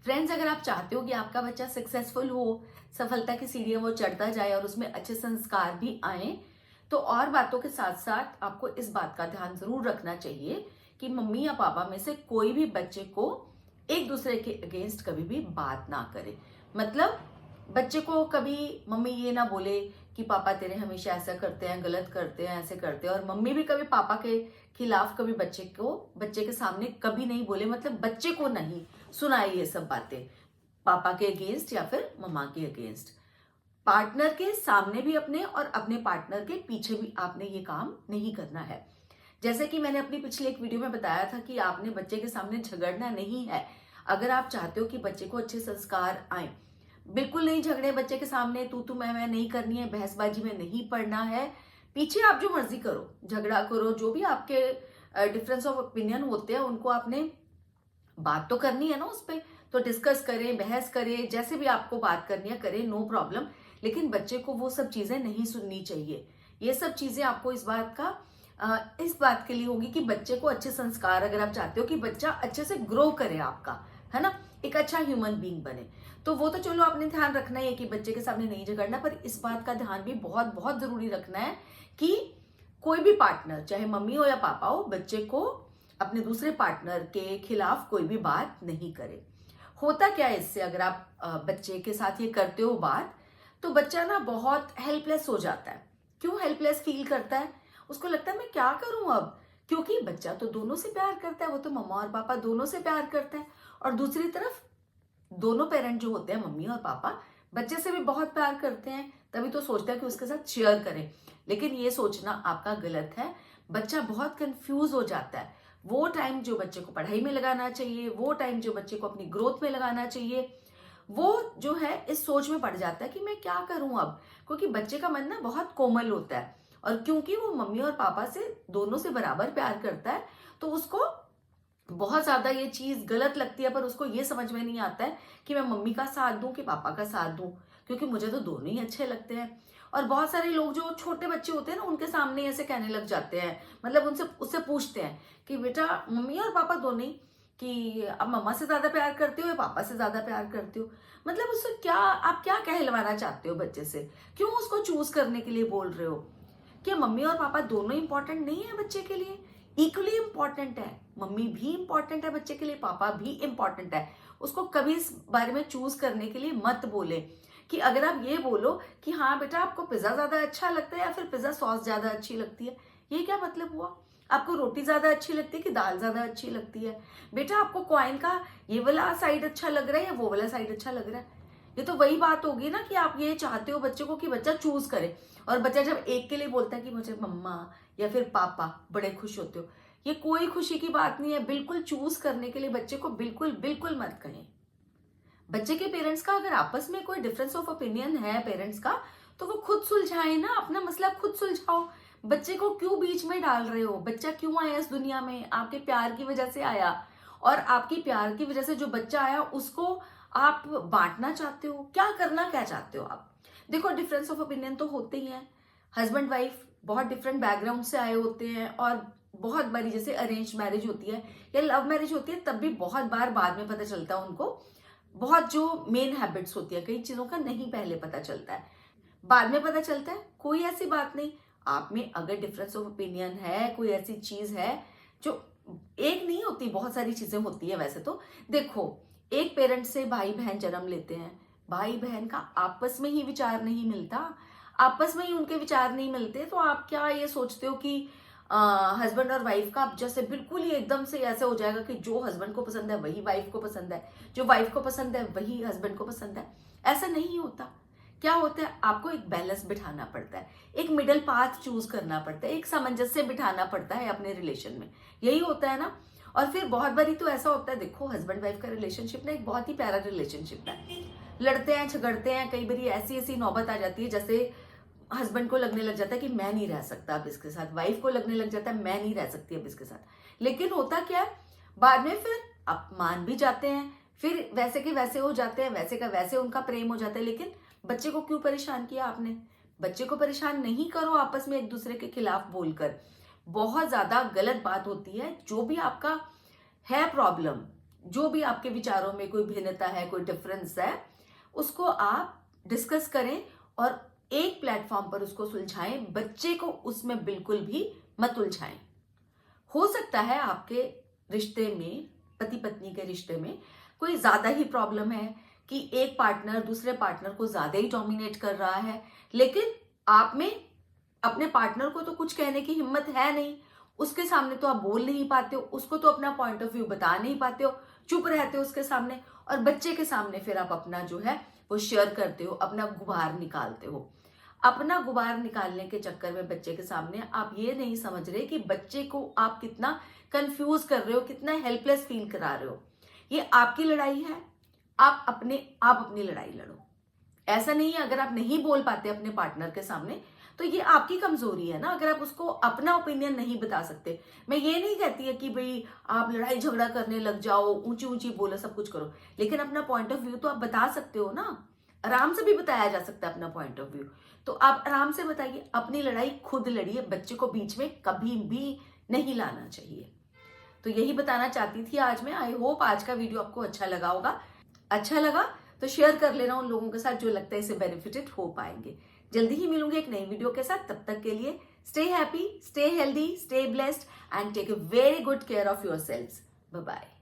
Friends, अगर आप चाहते हो कि आपका बच्चा सक्सेसफुल हो, सफलता की सीढ़ियां वो चढ़ता जाए और उसमें अच्छे संस्कार भी आए, तो और बातों के साथ साथ आपको इस बात का ध्यान जरूर रखना चाहिए कि मम्मी या पापा में से कोई भी बच्चे को एक दूसरे के अगेंस्ट कभी भी बात ना करे। मतलब बच्चे को कभी मम्मी ये ना बोले कि पापा तेरे हमेशा ऐसा करते हैं, गलत करते हैं, ऐसे करते हैं, और मम्मी भी कभी पापा के खिलाफ कभी बच्चे के सामने कभी नहीं बोले। मतलब बच्चे को नहीं सुनाए ये सब बातें पापा के अगेंस्ट या फिर मम्मा के अगेंस्ट। पार्टनर के सामने भी अपने और अपने पार्टनर के पीछे भी आपने ये काम नहीं करना है। जैसे कि मैंने अपनी पिछले एक वीडियो में बताया था कि आपने बच्चे के सामने झगड़ना नहीं है। अगर आप चाहते हो कि बच्चे को अच्छे संस्कार आए, बिल्कुल नहीं झगड़े बच्चे के सामने, तू मैं नहीं करनी है, बहसबाजी में नहीं पड़ना है। पीछे आप जो मर्जी करो, झगड़ा करो, जो भी आपके डिफरेंस ऑफ ओपिनियन होते हैं उनको आपने बात तो करनी है ना उस पर, तो डिस्कस करें, बहस करें, जैसे भी आपको बात करनी है करें, नो प्रॉब्लम। लेकिन बच्चे को वो सब चीजें नहीं सुननी चाहिए। ये सब चीजें आपको इस बात के लिए होगी कि बच्चे को अच्छे संस्कार, अगर आप चाहते हो कि बच्चा अच्छे से ग्रो करे आपका, है ना, एक अच्छा ह्यूमन बीइंग बने, तो वो तो चलो आपने ध्यान रखना है कि बच्चे के सामने नहीं झगड़ना। पर इस बात का ध्यान भी बहुत बहुत जरूरी रखना है कि कोई भी पार्टनर, चाहे मम्मी हो या पापा हो, बच्चे को अपने दूसरे पार्टनर के खिलाफ कोई भी बात नहीं करे। होता क्या है इससे, अगर आप बच्चे के साथ ये करते हो बात, तो बच्चा ना बहुत हेल्पलेस हो जाता है। क्यों हेल्पलेस फील करता है? उसको लगता है मैं क्या करूं अब, क्योंकि बच्चा तो दोनों से प्यार करता है, वो तो मम्मा और पापा दोनों से प्यार करता है। और दूसरी तरफ दोनों पेरेंट जो होते हैं, मम्मी और पापा, बच्चे से भी बहुत प्यार करते हैं, तभी तो सोचता है कि उसके साथ शेयर करें। लेकिन ये सोचना आपका गलत है। बच्चा बहुत कंफ्यूज हो जाता है। वो टाइम जो बच्चे को पढ़ाई में लगाना चाहिए, वो टाइम जो बच्चे को अपनी ग्रोथ में लगाना चाहिए, वो जो है इस सोच में पड़ जाता है कि मैं क्या करूं अब। क्योंकि बच्चे का मन ना बहुत कोमल होता है, और क्योंकि वो मम्मी और पापा से दोनों से बराबर प्यार करता है, तो उसको बहुत ज्यादा ये चीज गलत लगती है। पर उसको ये समझ में नहीं आता है कि मैं मम्मी का साथ दूं कि पापा का साथ दूं, क्योंकि मुझे तो दोनों ही अच्छे लगते हैं। और बहुत सारे लोग जो छोटे बच्चे होते हैं ना, उनके सामने ऐसे कहने लग जाते हैं, मतलब उनसे उससे पूछते हैं कि बेटा मम्मी और पापा दोनों ही, कि अब मम्मा से ज्यादा प्यार करते हो या पापा से ज्यादा प्यार करते हो। मतलब उससे क्या, आप क्या कहलवाना चाहते हो बच्चे से? क्यों उसको चूज करने के लिए बोल रहे हो? क्या मम्मी और पापा दोनों इंपॉर्टेंट नहीं है बच्चे के लिए? इक्वली इंपॉर्टेंट है। मम्मी भी इंपॉर्टेंट है बच्चे के लिए, पापा भी इंपॉर्टेंट है। उसको कभी इस बारे में चूज करने के लिए मत बोले। कि अगर आप ये बोलो कि हाँ बेटा आपको पिज्जा ज्यादा अच्छा लगता है या फिर पिज्जा सॉस ज्यादा अच्छी लगती है, ये क्या मतलब हुआ? आपको रोटी ज्यादा अच्छी लगती है कि दाल ज्यादा अच्छी लगती है? बेटा आपको कॉइन का ये वाला साइड अच्छा लग रहा है या वो वाला साइड अच्छा लग रहा है? ये तो वही बात होगी ना कि आप ये चाहते हो बच्चे को कि बच्चा चूज करे। और बच्चा जब एक के लिए बोलता है कि मुझे मम्मा या फिर पापा, बड़े खुश होते हो। ये कोई खुशी की बात नहीं है। बिल्कुल चूज करने के लिए बच्चे को बिल्कुल बिल्कुल मत कहें। बच्चे के पेरेंट्स का अगर आपस में कोई डिफरेंस ऑफ ओपिनियन है पेरेंट्स का, तो वो खुद सुलझाए ना, अपना मसला खुद सुलझाओ। बच्चे को क्यों बीच में डाल रहे हो? बच्चा क्यों आया इस दुनिया में? आपके प्यार की वजह से आया। और आपकी प्यार की वजह से जो बच्चा आया उसको आप बांटना चाहते हो? क्या करना क्या चाहते हो आप? देखो, डिफरेंस ऑफ ओपिनियन तो होते ही हैं। हस्बैंड वाइफ बहुत डिफरेंट बैकग्राउंड से आए होते हैं, और बहुत बारी जैसे अरेंज मैरिज होती है या लव मैरिज होती है, तब भी बहुत बार बाद में पता चलता है उनको। बहुत जो मेन हैबिट्स होती है, कई चीजों का नहीं पहले पता चलता है, बाद में पता चलता है। कोई ऐसी बात नहीं। आप में अगर डिफरेंस ऑफ ओपिनियन है, कोई ऐसी चीज है जो, एक नहीं होती, बहुत सारी चीजें होती है वैसे तो। देखो, एक पेरेंट से भाई बहन जन्म लेते हैं, भाई बहन का आपस में ही विचार नहीं मिलता, आपस में ही उनके विचार नहीं मिलते, तो आप क्या ये सोचते हो कि हस्बैंड और वाइफ का जैसे बिल्कुल ही एकदम से ऐसे हो जाएगा कि जो हस्बैंड को पसंद है वही वाइफ को पसंद है, जो वाइफ को पसंद है वही हस्बैंड को पसंद है? ऐसा नहीं होता। क्या होता है, आपको एक बैलेंस बिठाना पड़ता है, एक मिडिल पाथ चूज करना पड़ता है, एक सामंजस्य बिठाना पड़ता है अपने रिलेशन में। यही होता है ना। और फिर बहुत बारी तो ऐसा होता है, देखो हस्बैंड वाइफ का रिलेशनशिप ना एक बहुत ही प्यारा रिलेशनशिप है। लड़ते हैं, झगड़ते हैं, कई बारी ऐसी ऐसी नौबत आ जाती है जैसे हस्बैंड को लगने लग जाता है कि मैं नहीं रह सकता अब इसके साथ, वाइफ को लगने लग जाता है मैं नहीं रह सकती अब इसके साथ। लेकिन होता क्या है, बाद में फिर आप मान भी जाते हैं, फिर वैसे के वैसे हो जाते हैं, वैसे का वैसे उनका प्रेम हो जाता है। लेकिन बच्चे को क्यों परेशान किया आपने? बच्चे को परेशान नहीं करो आपस में एक दूसरे के खिलाफ बोलकर। बहुत ज्यादा गलत बात होती है। जो भी आपका है प्रॉब्लम, जो भी आपके विचारों में कोई भिन्नता है, कोई डिफरेंस है, उसको आप डिस्कस करें और एक प्लेटफॉर्म पर उसको सुलझाएं। बच्चे को उसमें बिल्कुल भी मत उलझाएं। हो सकता है आपके रिश्ते में, पति पत्नी के रिश्ते में कोई ज्यादा ही प्रॉब्लम है कि एक पार्टनर दूसरे पार्टनर को ज्यादा ही डोमिनेट कर रहा है, लेकिन आप में अपने पार्टनर को तो कुछ कहने की हिम्मत है नहीं, उसके सामने तो आप बोल नहीं पाते हो, उसको तो अपना पॉइंट ऑफ व्यू बता नहीं पाते हो, चुप रहते हो उसके सामने, और बच्चे के सामने फिर आप अपना जो है वो शेयर करते हो, अपना गुबार निकालते हो। अपना गुबार निकालने के चक्कर में बच्चे के सामने आप ये नहीं समझ रहे कि बच्चे को आप कितना कंफ्यूज कर रहे हो, कितना हेल्पलेस फील करा रहे हो। ये आपकी लड़ाई है, आप अपनी लड़ाई लड़ो। ऐसा नहीं है अगर आप नहीं बोल पाते अपने पार्टनर के सामने तो ये आपकी कमजोरी है ना, अगर आप उसको अपना ओपिनियन नहीं बता सकते। मैं ये नहीं कहती है कि भाई आप लड़ाई झगड़ा करने लग जाओ, ऊंची ऊंची बोलो, सब कुछ करो, लेकिन अपना पॉइंट ऑफ व्यू तो आप बता सकते हो ना। आराम से भी बताया जा सकता है अपना पॉइंट ऑफ व्यू, तो आप आराम से बताइए, अपनी लड़ाई खुद लड़िए, बच्चे को बीच में कभी भी नहीं लाना चाहिए। तो यही बताना चाहती थी आज मैं। आई होप आज का वीडियो आपको अच्छा लगा होगा। अच्छा लगा तो शेयर कर लेना उन लोगों के साथ जो लगता है इससे बेनिफिटेड हो पाएंगे। जल्दी ही मिलूंगी एक नई वीडियो के साथ, तब तक के लिए stay happy, stay healthy, stay blessed and take a very good care of yourselves. Bye bye.